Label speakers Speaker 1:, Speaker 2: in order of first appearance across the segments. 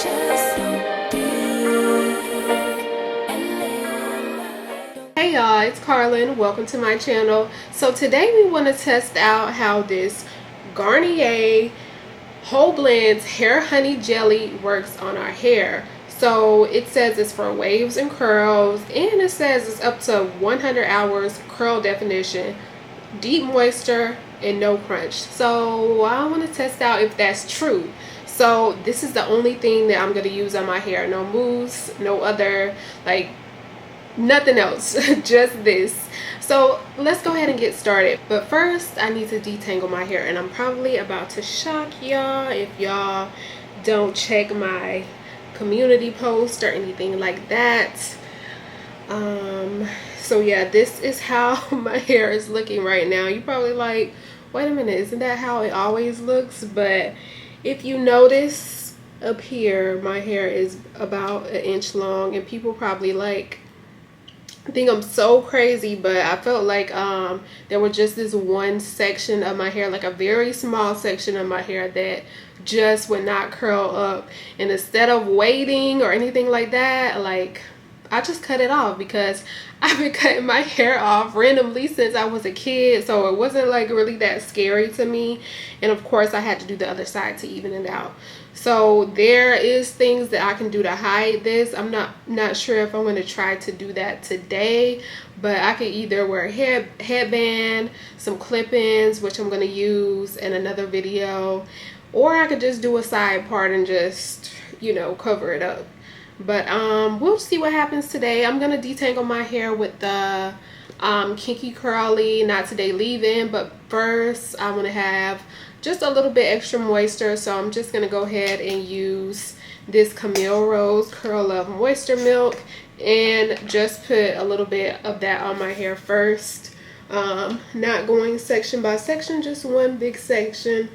Speaker 1: Hey y'all, it's Carlin. Welcome to my channel. So today we want to test out how this Garnier Whole Blends Hair Honey Jelly works on our hair. So it says it's for waves and curls, and it says it's up to 100 hours curl definition, deep moisture, and no crunch. So I want to test out if that's true. So this is the only thing that I'm going to use on my hair. No mousse, no other, like, nothing else. Just this. So let's go ahead and get started. But first I need to detangle my hair, and I'm probably about to shock y'all if y'all don't check my community post or anything like that. So yeah, this is how my hair is looking right now. You probably like, wait a minute, isn't that how it always looks? But if you notice up here, my hair is about an inch long, and people probably like think I'm so crazy, but I felt like there was just this one section of my hair, like a very small section of my hair, that just would not curl up. And instead of waiting or anything like that, like, I just cut it off, because I've been cutting my hair off randomly since I was a kid, so it wasn't like really that scary to me. And of course I had to do the other side to even it out. So there is things that I can do to hide this. I'm not sure if I'm going to try to do that today, but I could either wear a headband, some clip-ins, which I'm going to use in another video, or I could just do a side part and just, you know, cover it up. But we'll see what happens today. I'm gonna detangle my hair with the Kinky Curly Not Today leave-in, but first I want to have just a little bit extra moisture, so I'm just gonna go ahead and use this Camille Rose Curl Love Moisture Milk and just put a little bit of that on my hair first. Not going section by section, just one big section,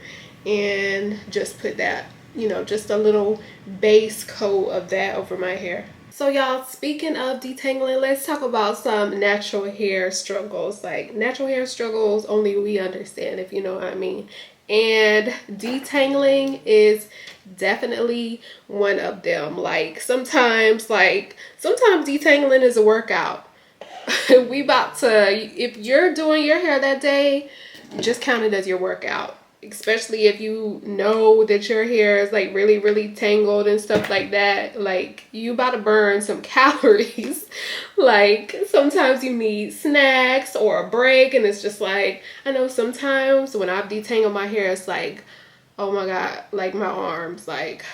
Speaker 1: and just put that, you know, just a little base coat of that over my hair. So y'all, speaking of detangling, let's talk about some natural hair struggles. Like, natural hair struggles only we understand, if you know what I mean. And detangling is definitely one of them. Like, sometimes detangling is a workout. We about to, if you're doing your hair that day, just count it as your workout. Especially if you know that your hair is like really tangled and stuff like that. Like, you about to burn some calories. Like, sometimes you need snacks or a break, and it's just like, I know sometimes when I've detangled my hair, it's like, oh my god, like my arms, like,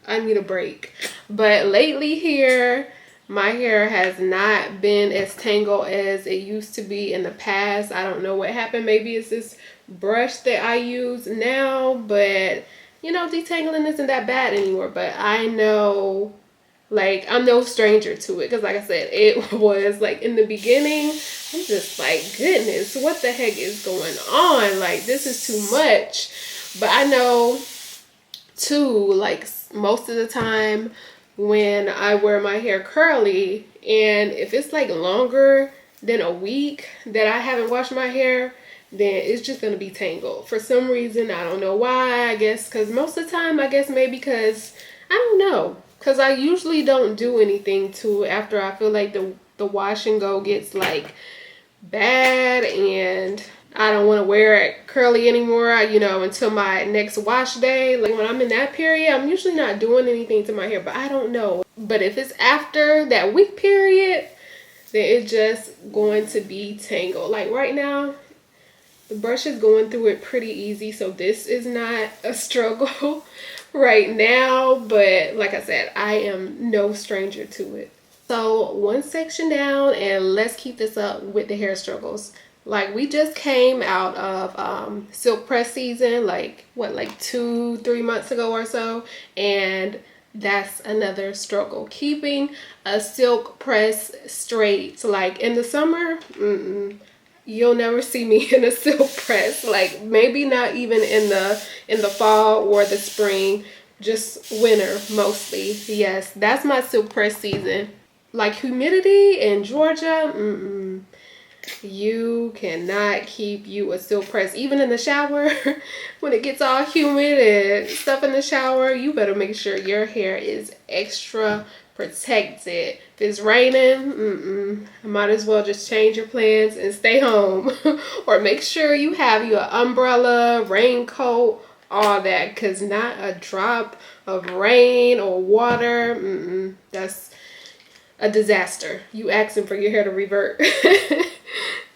Speaker 1: I need a break. But lately here, my hair has not been as tangled as it used to be in the past. I don't know what happened. Maybe it's this brush that I use now, but you know, detangling isn't that bad anymore. But I know, like, I'm no stranger to it, because like I said, it was like in the beginning, I'm just like, goodness, what the heck is going on? Like, this is too much. But I know too, like, most of the time when I wear my hair curly, and if it's like longer than a week that I haven't washed my hair, then it's just gonna be tangled for some reason. I don't know why. I guess because most of the time, I guess maybe because, I don't know, because I usually don't do anything to it after I feel like the wash and go gets like bad, and I don't want to wear it curly anymore, you know, until my next wash day. Like, when I'm in that period, I'm usually not doing anything to my hair, but I don't know. But if it's after that week period, then it's just going to be tangled. Like right now, the brush is going through it pretty easy, so this is not a struggle right now. But like I said, I am no stranger to it. So one section down, and let's keep this up with the hair struggles. Like, we just came out of silk press season, like what, like 2-3 months ago or so, and that's another struggle, keeping a silk press straight. Like, in the summer, you'll never see me in a silk press. Like, maybe not even in the fall or the spring, just winter mostly. Yes, that's my silk press season. Like, humidity in Georgia, You cannot keep you a silk press. Even in the shower, when it gets all humid and stuff in the shower, you better make sure your hair is extra protected. If it's raining, might as well just change your plans and stay home. Or make sure you have your umbrella, raincoat, all that, because not a drop of rain or water, that's a disaster. You asking for your hair to revert.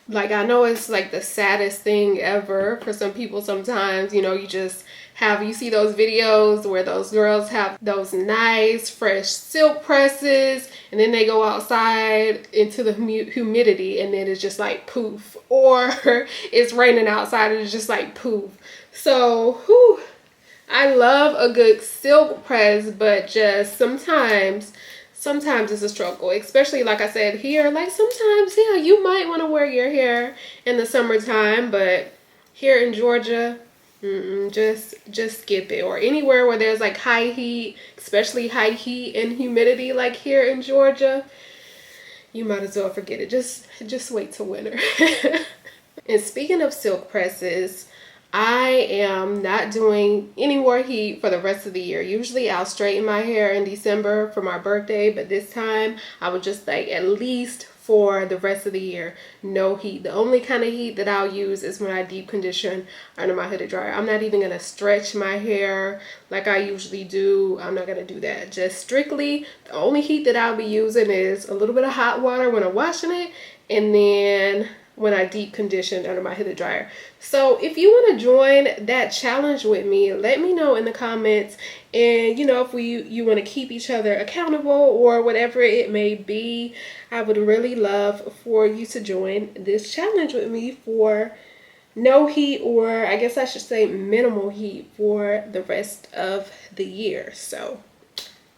Speaker 1: Like, I know it's like the saddest thing ever for some people sometimes, you know, you see those videos where those girls have those nice fresh silk presses and then they go outside into the humidity and then it's just like poof, or it's raining outside and it's just like poof. So, I love a good silk press, but just sometimes it's a struggle, especially like I said here, like sometimes, yeah, you might want to wear your hair in the summertime, but here in Georgia, just skip it. Or anywhere where there's like high heat, especially high heat and humidity like here in Georgia, you might as well forget it. Just wait till winter. And speaking of silk presses, I am not doing any more heat for the rest of the year. Usually I'll straighten my hair in December for my birthday, but this time I would just like at least for the rest of the year, no heat. The only kind of heat that I'll use is when I deep condition under my hooded dryer. I'm not even going to stretch my hair like I usually do. I'm not going to do that. Just strictly, the only heat that I'll be using is a little bit of hot water when I'm washing it, and then when I deep conditioned under my hooded dryer. So if you want to join that challenge with me, let me know in the comments. And you know, if you want to keep each other accountable or whatever it may be, I would really love for you to join this challenge with me for no heat, or I guess I should say minimal heat, for the rest of the year. So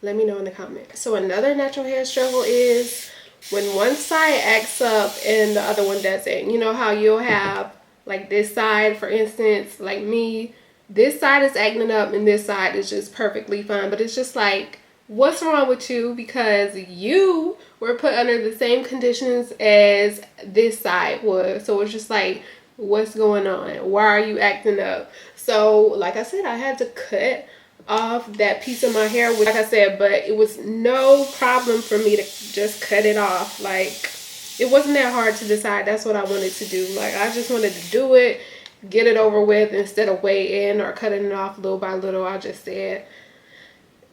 Speaker 1: let me know in the comments. So another natural hair struggle is when one side acts up and the other one doesn't. You know how you'll have like this side, for instance, like me, this side is acting up and this side is just perfectly fine. But it's just like, what's wrong with you? Because you were put under the same conditions as this side was. So it's just like, what's going on? Why are you acting up? So like I said, I had to cut off that piece of my hair, which, like I said, but it was no problem for me to just cut it off. Like, it wasn't that hard to decide that's what I wanted to do. Like, I just wanted to do it, get it over with, instead of waiting or cutting it off little by little. I just said,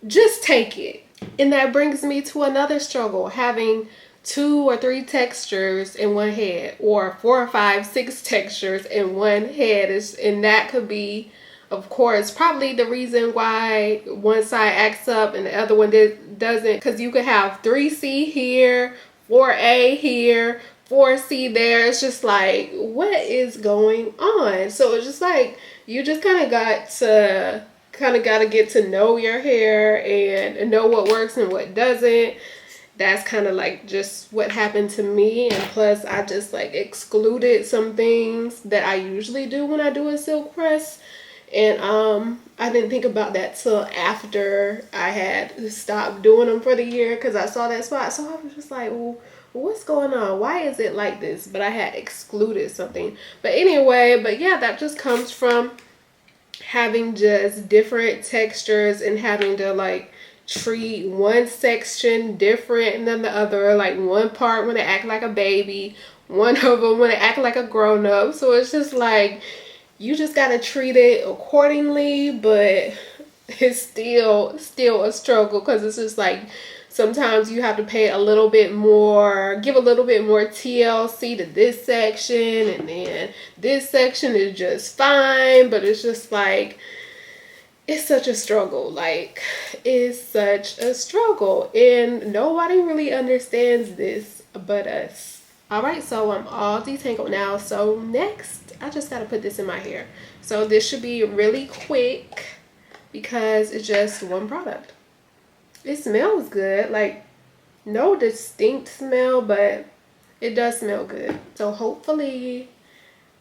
Speaker 1: just take it. And that brings me to another struggle, having 2 or 3 textures in one head, or 4 or 5, 6 textures in one head. And that could be, of course, probably the reason why one side acts up and the other one doesn't. Because you could have 3C here, 4A here, 4C there. It's just like, what is going on? So it's just like, you just kind of got to get to know your hair and know what works and what doesn't. That's kind of like just what happened to me. And plus, I just like excluded some things that I usually do when I do a silk press. And I didn't think about that till after I had stopped doing them for the year, because I saw that spot. So I was just like, well, what's going on? Why is it like this? But I had excluded something. But anyway, but yeah, that just comes from having just different textures and having to like treat one section different than the other. Like one part when they act like a baby, one of them when they act like a grown-up. So it's just like, you just gotta treat it accordingly, but it's still a struggle, because it's just like sometimes you have to pay a little bit more, give a little bit more TLC to this section, and then this section is just fine. But it's just like, it's such a struggle. Like, it's such a struggle, and nobody really understands this but us. All right, so I'm all detangled now. So next, I just got to put this in my hair. So this should be really quick because it's just one product. It smells good, like no distinct smell, but it does smell good. So hopefully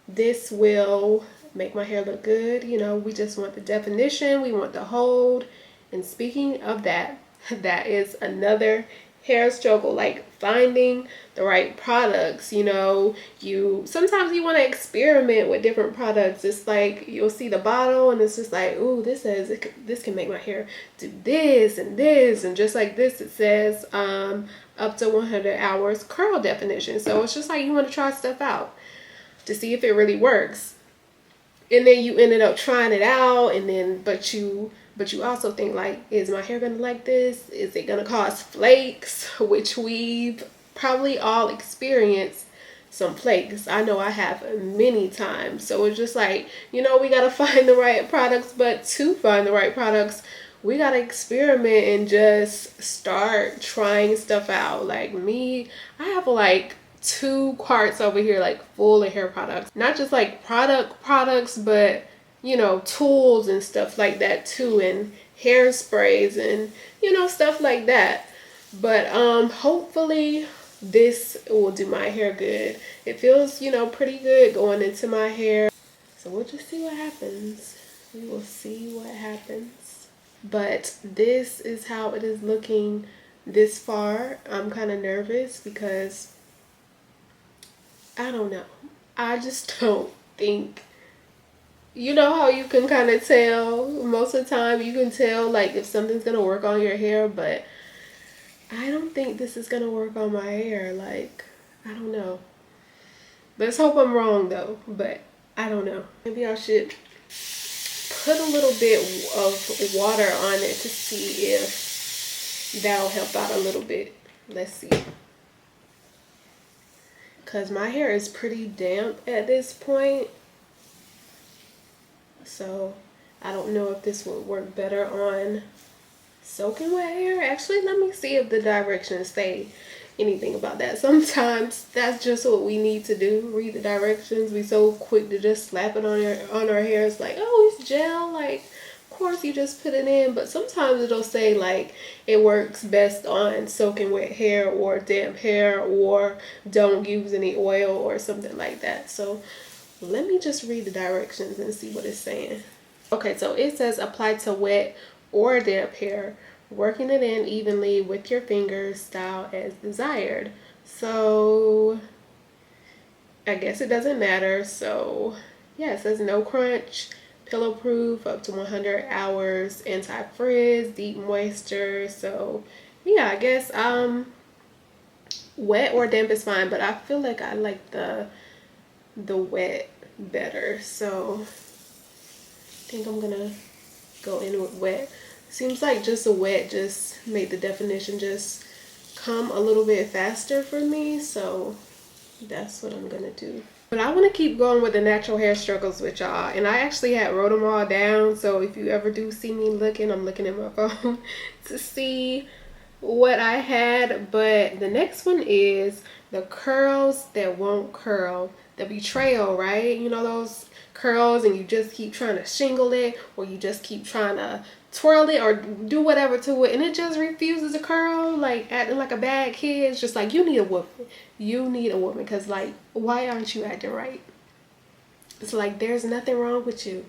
Speaker 1: this will make my hair look good. You know, we just want the definition, we want the hold. And speaking of that, that is another hair struggle, like finding the right products. You know, you sometimes you want to experiment with different products. It's like you'll see the bottle and it's just like, ooh, this says this can make my hair do this and this, and just like this it says up to 100 hours curl definition. So it's just like you want to try stuff out to see if it really works. And then you ended up trying it out, and then but you also think like, is my hair gonna like this? Is it gonna cause flakes? Which we've probably all experienced some flakes. I know I have many times. So it's just like, you know, we gotta find the right products, but to find the right products, we gotta experiment and just start trying stuff out. Like me, I have like 2 carts over here like full of hair products, not just like products, but you know, tools and stuff like that too, and hairsprays and you know, stuff like that. But hopefully this will do my hair good. It feels, you know, pretty good going into my hair, so we'll just see what happens. We will see what happens. But this is how it is looking this far. I'm kind of nervous because I don't know. I just don't think, you know how you can kind of tell most of the time, you can tell like if something's gonna work on your hair, but I don't think this is gonna work on my hair. Like, I don't know. Let's hope I'm wrong though, but I don't know. Maybe I should put a little bit of water on it to see if that'll help out a little bit. Let's see. Because my hair is pretty damp at this point. So I don't know if this would work better on soaking wet hair. Actually, let me see if the directions say anything about that. Sometimes that's just what we need to do, read the directions. We so quick to just slap it on our hair. It's like, oh, it's gel. Like, of course you just put it in. But sometimes it'll say like it works best on soaking wet hair or damp hair, or don't use any oil or something like that. So let me just read the directions and see what it's saying. Okay, so it says apply to wet or damp hair, working it in evenly with your fingers, style as desired. So I guess it doesn't matter. So yeah, it says no crunch, pillow proof, up to 100 hours, anti-frizz, deep moisture. So yeah, I guess wet or damp is fine, but I feel like I like the wet better, so I think I'm gonna go in with wet. Seems like just a wet just made the definition just come a little bit faster for me, so that's what I'm gonna do. But I want to keep going with the natural hair struggles with y'all, and I actually had wrote them all down, so if you ever do see me looking, I'm looking at my phone to see what I had. But the next one is the curls that won't curl, the betrayal, right? You know those curls and you just keep trying to shingle it, or you just keep trying to twirl it or do whatever to it and it just refuses to curl, like acting like a bad kid. It's just like, you need a woman. You need a woman, because like, why aren't you acting right? It's like, there's nothing wrong with you.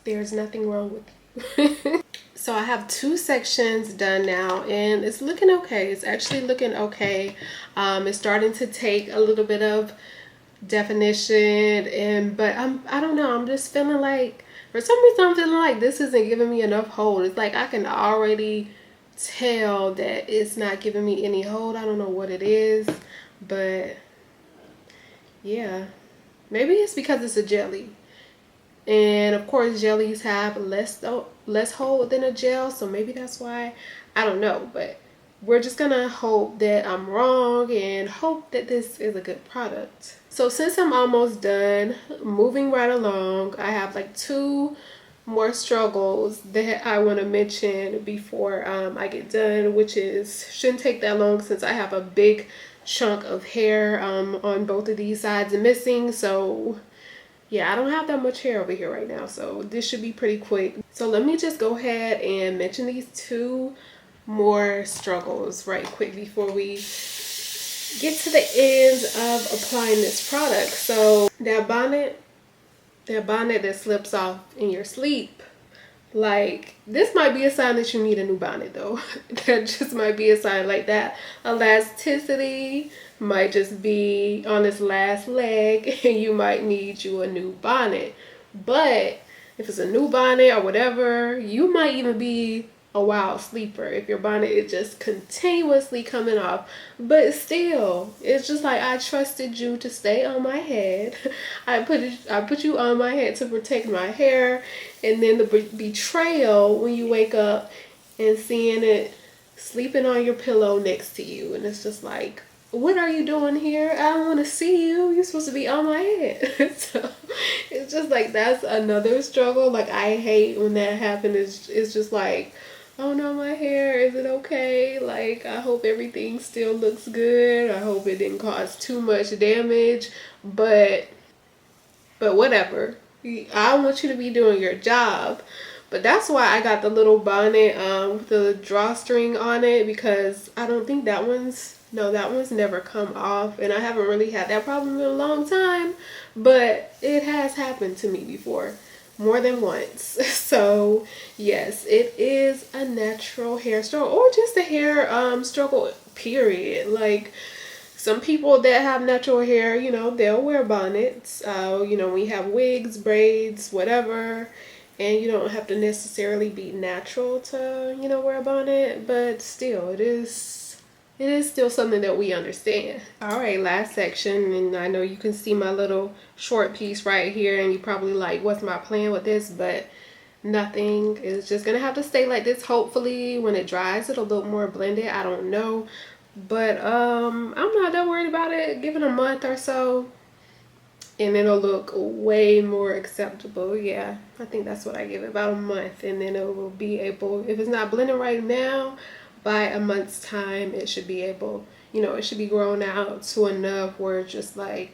Speaker 1: There's nothing wrong with you. So I have 2 sections done now and it's looking okay. It's actually looking okay. It's starting to take a little bit of definition, but I don't know, I'm just feeling like, for some reason I'm feeling like this isn't giving me enough hold. It's like I can already tell that it's not giving me any hold. I don't know what it is, but yeah, maybe it's because it's a jelly, and of course jellies have less hold than a gel, so maybe that's why. I don't know, but we're just gonna hope that I'm wrong and hope that this is a good product. So since I'm almost done, moving right along, I have like 2 more struggles that I want to mention before I get done, which shouldn't take that long since I have a big chunk of hair on both of these sides missing. So yeah, I don't have that much hair over here right now, so this should be pretty quick. So let me just go ahead and mention these 2 more struggles right quick before we get to the end of applying this product. So that bonnet that slips off in your sleep, Like, this might be a sign that you need a new bonnet though. That just might be a sign like that. Elasticity might just be on its last leg and you might need you a new bonnet. But if it's a new bonnet or whatever, you might even be a wild sleeper if your bonnet is just continuously coming off. But still, it's just like, I trusted you to stay on my head. I put you on my head to protect my hair, and then the betrayal when you wake up and seeing it sleeping on your pillow next to you, and it's just like, what are you doing here? I don't want to see you. You're supposed to be on my head. So it's just like, that's another struggle. Like, I hate when that happens. It's just like, oh no, my hair, is it okay? Like, I hope everything still looks good. I hope it didn't cause too much damage. But whatever. I want you to be doing your job. But that's why I got the little bonnet with the drawstring on it, because I don't think that one's never come off, and I haven't really had that problem in a long time, but it has happened to me before, more than once. So yes, it is a natural hair struggle, or just a hair struggle, period. Like, some people that have natural hair, you know, they'll wear bonnets. You know, we have wigs, braids, whatever, and you don't have to necessarily be natural to, you know, wear a bonnet, but still, it is still something that we understand. All right, last section, and I know you can see my little short piece right here, and you probably like, what's my plan with this? But nothing. It's just gonna have to stay like this. Hopefully when it dries it'll look more blended. I don't know, but I'm not that worried about it. Give it a month or so and it'll look way more acceptable. Yeah, I think that's what I give it, about a month, and then it will be able, if it's not blending right now, by a month's time it should be able, you know, it should be grown out to enough where it's just like,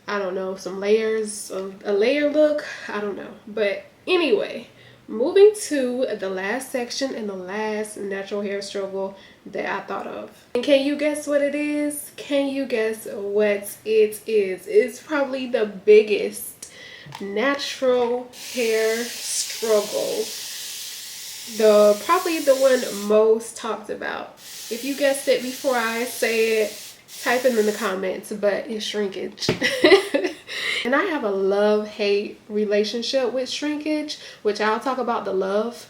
Speaker 1: I don't know, some layers of a layer look. I don't know. But anyway, moving to the last section and the last natural hair struggle that I thought of. And can you guess what it is? Can you guess what it is? It's probably the biggest natural hair struggle. Probably the one most talked about. If you guessed it before I say it, type it in the comments, but it's shrinkage. And I have a love-hate relationship with shrinkage, which I'll talk about the love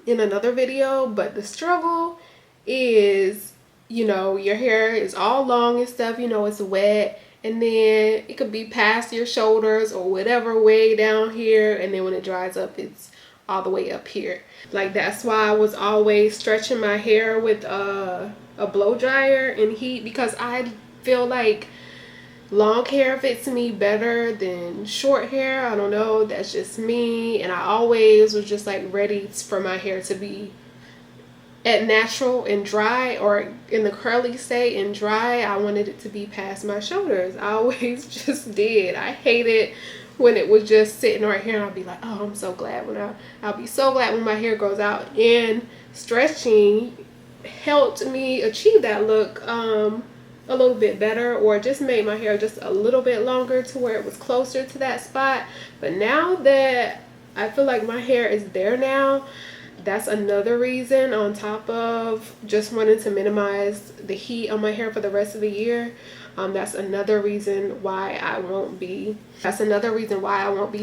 Speaker 1: in another video, but the struggle is, you know, your hair is all long and stuff, you know, it's wet, and then it could be past your shoulders or whatever, way down here, and then when it dries up, it's all the way up here. Like, that's why I was always stretching my hair with a blow dryer in heat, because I feel like long hair fits me better than short hair. I don't know, that's just me. And I always was just like ready for my hair to be at natural and dry, or in the curly state and dry. I wanted it to be past my shoulders. I always just did. I hated when it was just sitting right here, and I'll be like, oh, I'm so glad when I'll be so glad when my hair grows out. And stretching helped me achieve that look a little bit better, or just made my hair just a little bit longer to where it was closer to that spot. But now that I feel like my hair is there now, that's another reason, on top of just wanting to minimize the heat on my hair for the rest of the year. That's another reason why I won't be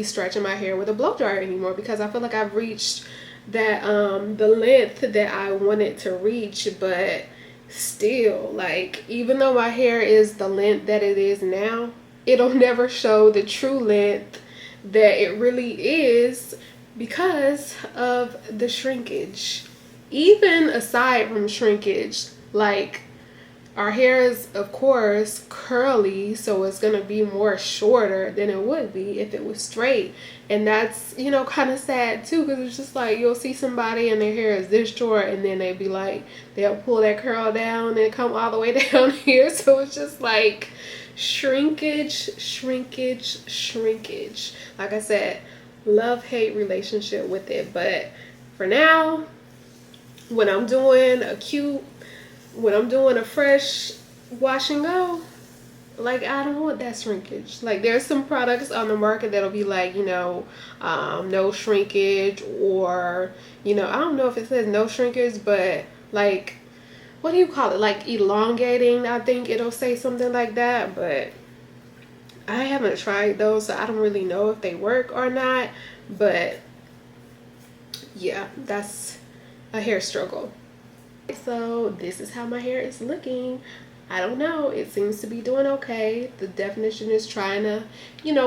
Speaker 1: stretching my hair with a blow dryer anymore, because I feel like I've reached that the length that I wanted to reach. But still, like, even though my hair is the length that it is now, it'll never show the true length that it really is because of the shrinkage. Even aside from shrinkage, like, our hair is, of course, curly, so it's gonna be more shorter than it would be if it was straight. And that's, you know, kind of sad too, because it's just like, you'll see somebody and their hair is this short, and then they be like, they'll pull that curl down and come all the way down here. So it's just like shrinkage, shrinkage, shrinkage. Like I said, love-hate relationship with it. But for now, when I'm doing a fresh wash and go, like, I don't want that shrinkage. Like, there's some products on the market that'll be like, no shrinkage, or, I don't know if it says no shrinkage, but like, what do you call it? Like elongating, I think it'll say something like that, but I haven't tried those, so I don't really know if they work or not. But yeah, that's a hair struggle. So this is how my hair is looking. I don't know, it seems to be doing okay. The definition is trying to,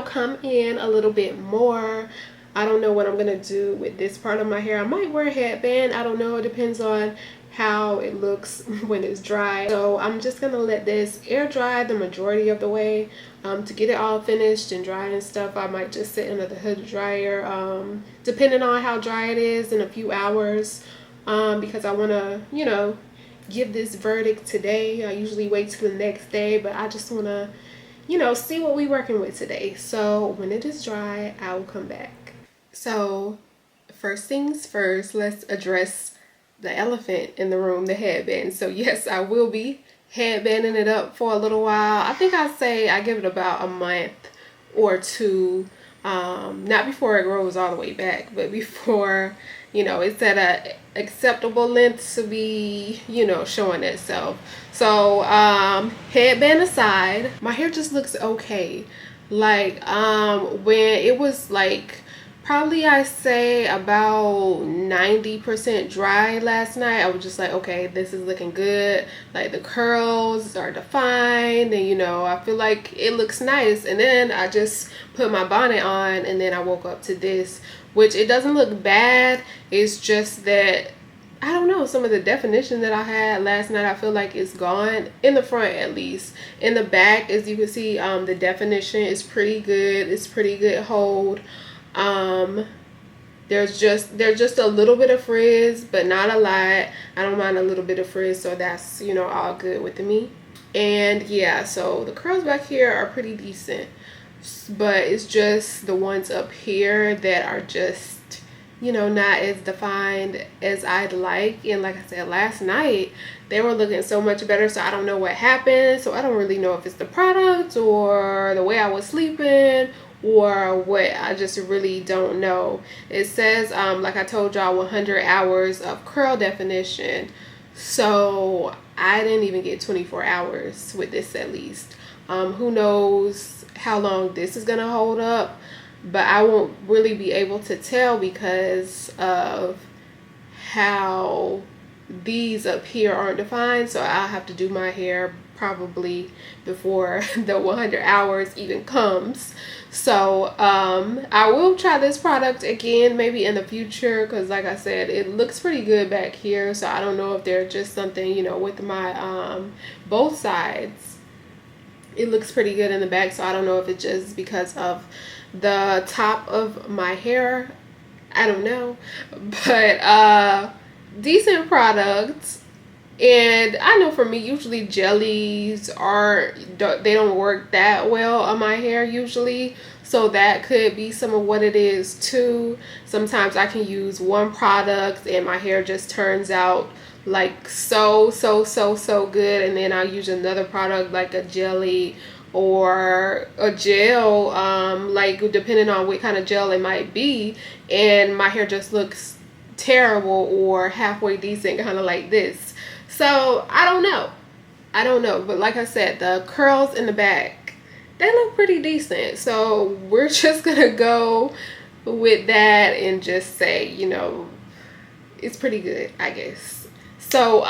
Speaker 1: come in a little bit more. I don't know what I'm gonna do with this part of my hair. I might wear a headband, I don't know, it depends on how it looks when it's dry. So I'm just gonna let this air dry the majority of the way. To get it all finished and dry and stuff, I might just sit under the hood dryer, depending on how dry it is, in a few hours, because I want to give this verdict today. I usually wait till the next day, but I just want to see what we're working with today. So when it is dry, I will come back. So first things first, let's address the elephant in the room, the headband. So yes, I will be headbanding it up for a little while. I think I give it about a month or two, not before it grows all the way back, but before it's at a acceptable length to be showing itself. So headband aside, my hair just looks okay. Like when it was like probably I say about 90% dry last night, I was just like, okay, this is looking good. Like the curls are defined, and I feel like it looks nice. And then I just put my bonnet on, and then I woke up to this, which it doesn't look bad. It's just that I don't know, some of the definition that I had last night, I feel like it's gone, in the front at least. In the back, as you can see, the definition is pretty good. It's pretty good hold. There's just a little bit of frizz, but not a lot. I don't mind a little bit of frizz, so that's all good with me. And yeah, so the curls back here are pretty decent, but it's just the ones up here that are just not as defined as I'd like. And like I said, last night they were looking so much better, so I don't know what happened. So I don't really know if it's the product or the way I was sleeping or what. I just really don't know. It says like I told y'all, 100 hours of curl definition, so I didn't even get 24 hours with this at least. Who knows how long this is gonna hold up, but I won't really be able to tell because of how these up here aren't defined. So I'll have to do my hair probably before the 100 hours even comes. So I will try this product again maybe in the future, because like I said, it looks pretty good back here. So I don't know if there's just something with my both sides, it looks pretty good in the back. So I don't know if it's just because of the top of my hair, I don't know. But decent products. And I know for me, usually jellies they don't work that well on my hair usually, so that could be some of what it is too. Sometimes I can use one product and my hair just turns out like so good, and then I'll use another product like a jelly or a gel, like depending on what kind of gel it might be, and my hair just looks terrible or halfway decent, kind of like this. So I don't know, but like I said, the curls in the back, they look pretty decent, so we're just gonna go with that and just say it's pretty good, I guess. So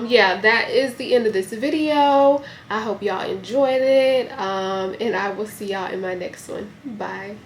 Speaker 1: yeah, that is the end of this video. I hope y'all enjoyed it, and I will see y'all in my next one. Bye.